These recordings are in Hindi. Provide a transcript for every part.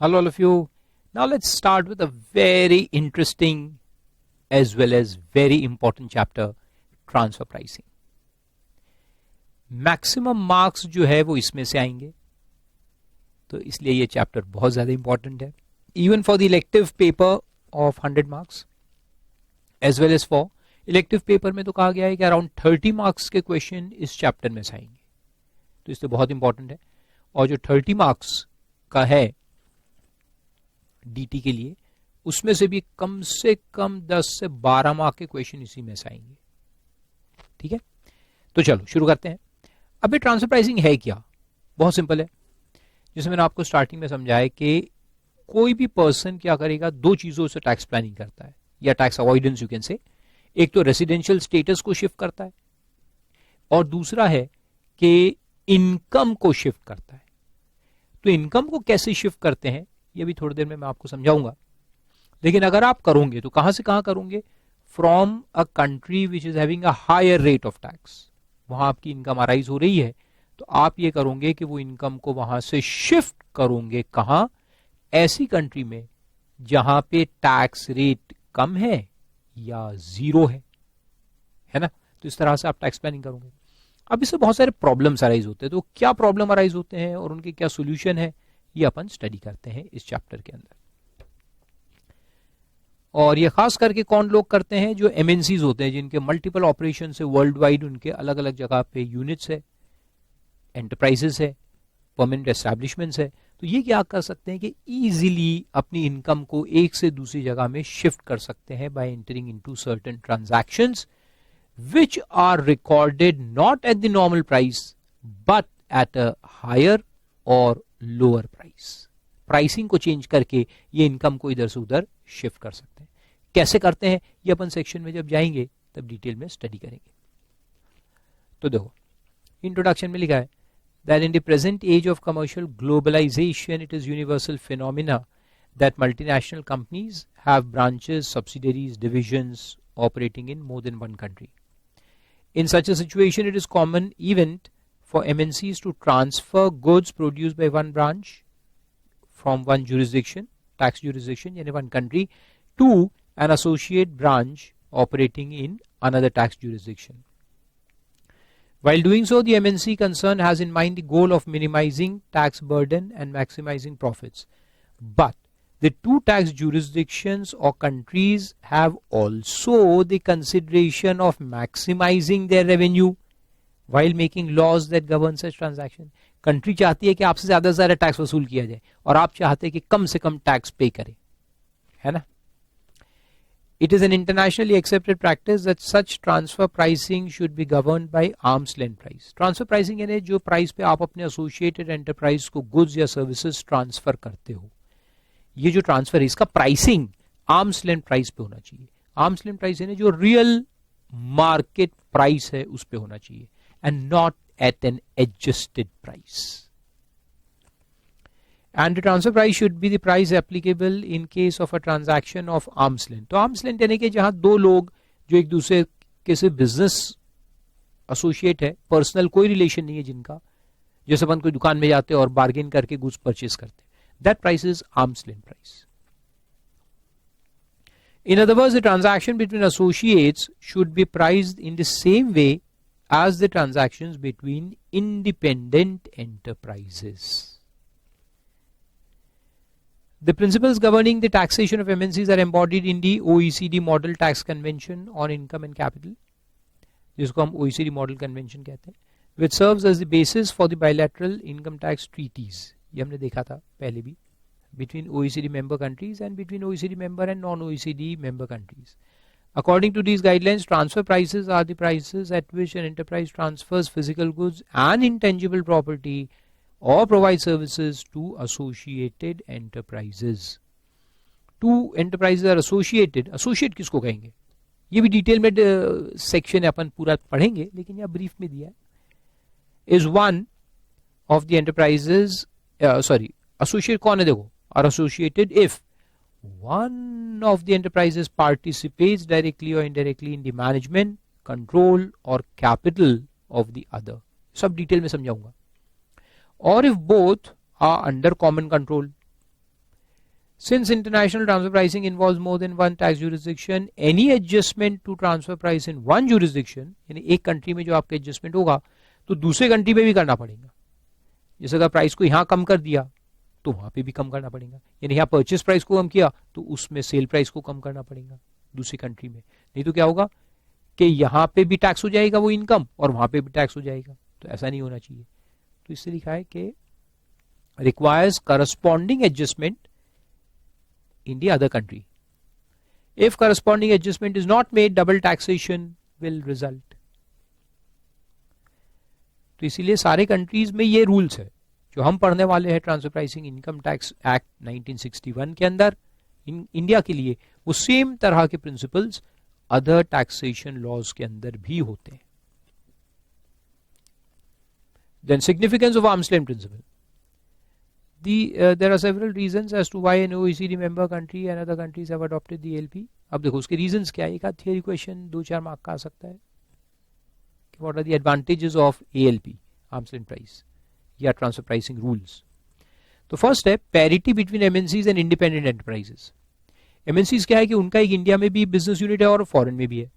Hello all of you. Now let's start with a very interesting as well as very important chapter, transfer pricing. Maximum marks जो है वो इसमें से आएंगे, तो इसलिए ये चैप्टर बहुत ज्यादा इंपॉर्टेंट है, even for the elective paper of 100 marks as well as for elective paper में तो कहा गया है कि अराउंड 30 मार्क्स के क्वेश्चन इस चैप्टर में से आएंगे, तो इसलिए बहुत इंपॉर्टेंट है. और जो 30 मार्क्स का है डीटी के लिए, उसमें से भी कम से कम 10 से 12 मार्क के क्वेश्चन इसी में से आएंगे. ठीक है, तो चलो शुरू करते हैं. अभी ट्रांसफर प्राइसिंग है क्या? बहुत सिंपल है. जैसे मैंने आपको स्टार्टिंग में समझाया कि कोई भी पर्सन क्या करेगा, दो चीजों से टैक्स प्लानिंग करता है या tax avoidance you can say. एक तो रेसिडेंशियल स्टेटस को शिफ्ट करता है और दूसरा है कि इनकम को शिफ्ट करता है. तो इनकम को कैसे शिफ्ट करते हैं ये भी थोड़ी देर में मैं आपको समझाऊंगा. लेकिन अगर आप करोगे तो कहां से कहां करोगे? From a country which is having a higher rate of tax. वहां आपकी इनकम अराइज हो रही है, तो आप ये करोगे कि वो इनकम को वहां से शिफ्ट करोगे. कहां? ऐसी कंट्री में जहां पे टैक्स रेट कम है या जीरो है ना. तो इस तरह से आप टैक्स प्लानिंग करोगे. अब इससे बहुत सारे प्रॉब्लम्स अराइज होते हैं. तो क्या प्रॉब्लम अराइज होते हैं और उनके क्या सोल्यूशन है, ये अपन स्टडी करते हैं इस चैप्टर के अंदर. और ये खास करके कौन लोग करते हैं? जो एमएनसीज होते हैं, जिनके मल्टीपल ऑपरेशन है वर्ल्ड वाइड, उनके अलग अलग जगह पे यूनिट्स है, एंटरप्राइजेस है, परमानेंट एस्टैब्लिशमेंट्स है. तो ये क्या कर सकते हैं कि इजीली अपनी इनकम को एक से दूसरी जगह में शिफ्ट कर सकते हैं bye entering into certain transactions which are recorded not at the normal price but at a higher or lower price. Pricing को चेंज करके ये इनकम को इधर से उधर शिफ्ट कर सकते हैं. कैसे करते हैं ये अपन सेक्शन में जब जाएंगे तब डिटेल में स्टडी करेंगे. तो देखो, इंट्रोडक्शन में लिखा है that in the present age of commercial globalization it is universal phenomena that multinational companies have branches, subsidiaries, divisions operating in more than one country. In such a situation, it is common event for MNCs to transfer goods produced by one branch from one jurisdiction, tax jurisdiction in one country, to an associate branch operating in another tax jurisdiction. While doing so, the MNC concern has in mind the goal of minimizing tax burden and maximizing profits. But the two tax jurisdictions or countries have also the consideration of maximizing their revenue while making laws that govern such transaction. Country चाहती है कि आपसे ज्यादा से ज्यादा टैक्स वसूल किया जाए और आप चाहते हैं कि कम से कम टैक्स पे करें, है ना. It is an internationally accepted practice that such transfer pricing should be governed by arm's length price. Transfer pricing यानी जो प्राइस पे आप अपने एसोसिएटेड एंटरप्राइज को गुड्स या सर्विसेज ट्रांसफर करते हो, ये जो ट्रांसफर है इसका प्राइसिंग आर्म्स लेंथ प्राइस पे होना चाहिए. आर्म्स लेंथ प्राइस यानी जो रियल मार्केट प्राइस है उस पे होना चाहिए, and not at an adjusted price. And the transfer price should be the price applicable in case of a transaction of arm's length. तो आर्म्स लेंथ यानी कि जहां दो लोग जो एक दूसरे के से बिजनेस एसोसिएट है, पर्सनल कोई रिलेशन नहीं है जिनका, जैसे अपन कोई दुकान में जाते हैं और बार्गेन करके गुड्स परचेज करते हैं, that price is arm's length price. In other words, the transaction between associates should be priced in the same way as the transactions between independent enterprises. The principles governing the taxation of MNCs are embodied in the OECD Model Tax Convention on Income and Capital, जिसको हम OECD Model Convention कहते हैं, which serves as the basis for the bilateral income tax treaties. ये हमने देखा था पहले भी, between OECD member countries and between OECD member and non-OECD member countries. According to these guidelines, transfer prices are the prices at which an enterprise transfers physical goods and intangible property or provides services to associated enterprises. Two enterprises are associated. Associate किसको कहेंगे ये भी डिटेल में सेक्शन अपन पूरा पढ़ेंगे, लेकिन यह ब्रीफ में दिया है. Is one of the enterprises associate कौन है? देखो, are associated if one of the enterprises participates directly or indirectly in the management, control or capital of the other. सब डिटेल में समझाऊंगा. Or if both are under common control, Since international transfer pricing involves more than one tax jurisdiction, any adjustment to transfer price in one jurisdiction, यानी एक कंट्री में जो आपका एडजस्टमेंट होगा तो दूसरे कंट्री में भी करना पड़ेगा. जैसे अगर प्राइस को यहां कम कर दिया तो वहां पे भी कम करना पड़ेगा, यानी यहाँ परचेस प्राइस को कम किया तो उसमें सेल प्राइस को कम करना पड़ेगा दूसरी कंट्री में. नहीं तो क्या होगा कि यहां पे भी टैक्स हो जाएगा वो इनकम और वहां पे भी टैक्स हो जाएगा. तो ऐसा नहीं होना चाहिए. तो इससे लिखा है कि requires corresponding adjustment in the other country. If corresponding adjustment is not made, double taxation will result. तो इसीलिए सारे कंट्रीज में ये रूल्स है जो हम पढ़ने वाले हैं transfer pricing income tax act 1961 के अंदर इंडिया के लिए, वो सेम तरह के प्रिंसिपल्स अदर टैक्सेशन लॉज के अंदर भी होते हैं. Then significance of arm's length principle. There are several reasons as to why an OECD member country and other countries have adopted the ALP. अब देखो उसके reasons क्या है. एक आध थियरी क्वेश्चन 2-4 मार्क का आ सकता है. What are the advantages of ALP, arm's length price, या transfer pricing rules? तो फर्स्ट है parity between MNCs and independent enterprises. MNCs क्या है कि उनका एक इंडिया में भी बिजनेस यूनिट है और फॉरेन में भी है.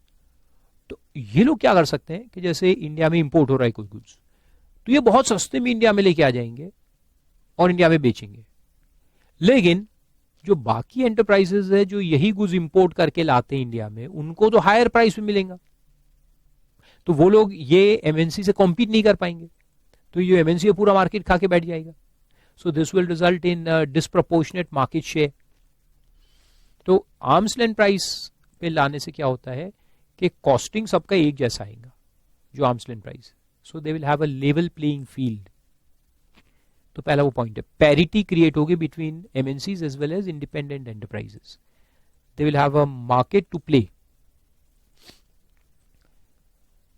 तो ये लोग क्या कर सकते हैं कि जैसे इंडिया में इंपोर्ट हो रहा है कोई गुड्स, तो ये बहुत सस्ते में इंडिया में लेके आ जाएंगे और इंडिया में बेचेंगे. लेकिन जो बाकी एंटरप्राइजेस है जो यही गुड्स इंपोर्ट करके लाते हैं इंडिया में, उनको तो हायर प्राइस में मिलेगा, तो वो लोग ये एमएनसी से कॉम्पीट नहीं कर पाएंगे. तो ये एमएनसी पूरा मार्केट खा के बैठ जाएगा. So this will result in disproportionate market share. तो आर्म्स लेंथ प्राइस पे लाने से क्या होता है कि कॉस्टिंग सबका एक जैसा आएगा जो arm's length price. So they will have a level playing field. तो पहला वो पॉइंट है, पैरिटी क्रिएट होगी between MNCs as well as independent enterprises. They will have a market to play.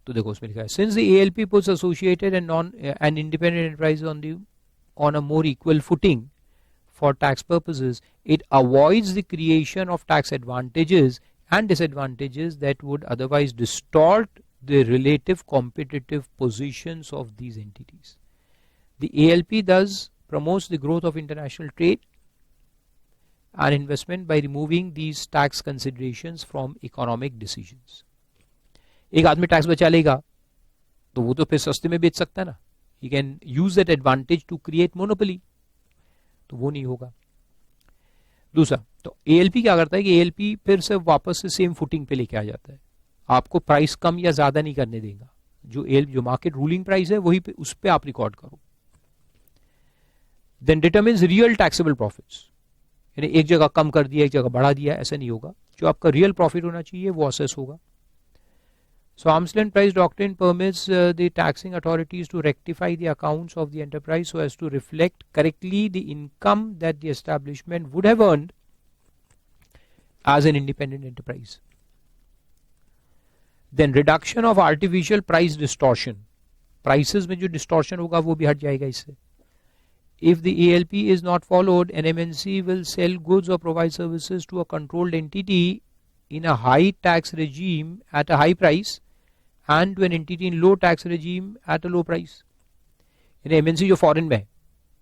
तो देखो उसमें लिखा है, since the ALP puts associated and non and independent enterprise on a more equal footing for tax purposes, it avoids the creation of tax advantages and disadvantages that would otherwise distort the relative competitive positions of these entities. The ALP thus promotes the growth of international trade and investment by removing these tax considerations from economic decisions. एक आदमी टैक्स बचा लेगा तो वो तो फिर सस्ते में बेच सकता है ना. He can use that advantage to create monopoly. तो वो नहीं होगा. दूसरा, तो एएलपी क्या करता है कि एएलपी फिर से वापस से सेम फुटिंग पे लेके आ जाता है. आपको प्राइस कम या ज्यादा नहीं करने देगा. जो मार्केट रूलिंग प्राइस है वही पे उस पे आप रिकॉर्ड करो. Then determines real taxable profits, यानी एक जगह कम कर दिया एक जगह बढ़ा दिया, ऐसा नहीं होगा. जो आपका रियल प्रॉफिट होना चाहिए वो असेस होगा. So arm's length price doctrine permits the taxing authorities to rectify the accounts of the enterprise so as to reflect correctly the income that the establishment would have earned as an independent enterprise. Then reduction of artificial price distortion. Prices में जो distortion होगा वो भी हट जाएगा इससे. If the ALP is not followed, an MNC will sell goods or provide services to a controlled entity in a high tax regime at a high price and to an entity in low tax regime at a low price. यानी एमएनसी जो फॉरेन में है,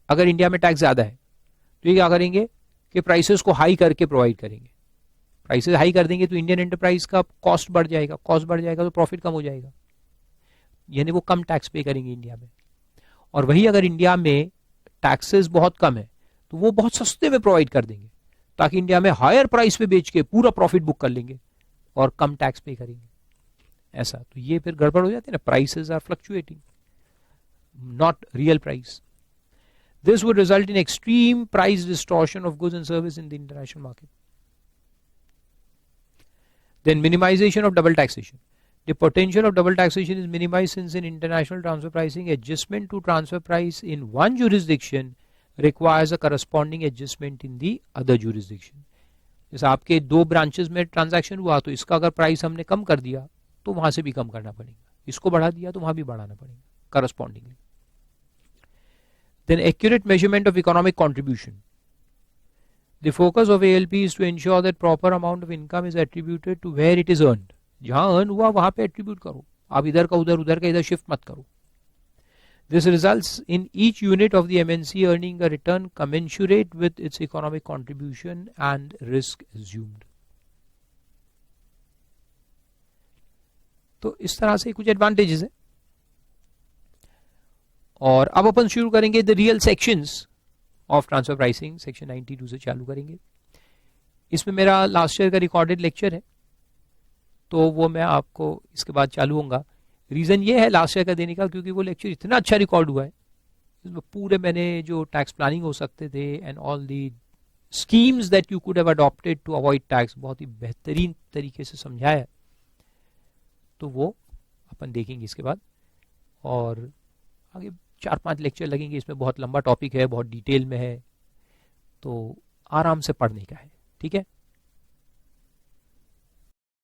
अगर इंडिया में टैक्स ज्यादा है तो ये क्या करेंगे कि प्राइसेस को हाई करके प्रोवाइड करेंगे. प्राइसेस हाई कर देंगे तो इंडियन एंटरप्राइज का कॉस्ट बढ़ जाएगा. कॉस्ट बढ़ जाएगा तो प्रॉफिट कम हो जाएगा, यानी वो कम टैक्स पे करेंगे इंडिया में. और वही अगर इंडिया में टैक्सेस बहुत कम है तो वो बहुत सस्ते में प्रोवाइड कर देंगे ताकि इंडिया में हायर प्राइस पे बेच के पूरा प्रॉफिट बुक कर लेंगे और कम टैक्स पे करेंगे. ऐसा तो ये फिर गड़बड़ हो जाती है ना. Prices are fluctuating, not real price. This would result in extreme price distortion of goods and service in the international market. Then minimisation of double taxation. The potential of double taxation is minimized since in international transfer pricing, adjustment to transfer price in one jurisdiction requires a corresponding adjustment in the other jurisdiction. जैसे आपके दो ब्रांचेस में ट्रांजैक्शन हुआ तो इसका अगर प्राइस हमने कम कर दिया तो वहां से भी कम करना पड़ेगा, इसको बढ़ा दिया तो वहां भी बढ़ाना पड़ेगा correspondingly. Then accurate measurement of economic contribution. The focus of ALP is to ensure that proper amount of income is attributed to where it is earned. जहां अर्न हुआ वहां पे एट्रीब्यूट करो, आप इधर का उधर उधर का इधर शिफ्ट मत करो. This results in each unit of the MNC earning a return commensurate with its economic contribution and risk assumed. तो इस तरह से कुछ एडवांटेजेस है। और अब अपन शुरू करेंगे the real sections of transfer pricing, section 92 से चालू करेंगे। इसमें मेरा लास्ट ईयर का रिकॉर्डेड लेक्चर है, तो वो मैं आपको इसके बाद चालू होऊंगा। रीजन ये है लास्ट ईयर का देने का, क्योंकि वो लेक्चर इतना अच्छा रिकॉर्ड हुआ है, इसमें पूरे मैंने जो टैक्स प्लानिंग हो सकते थे and all the schemes that you could have adopted to avoid tax बहुत ही बेहतरीन तरीके से समझाया है। तो वो अपन देखेंगे इसके बाद, और आगे 4-5 लेक्चर लगेंगे। इसमें बहुत लंबा टॉपिक है, बहुत डिटेल में है, तो आराम से पढ़ने का है। ठीक है।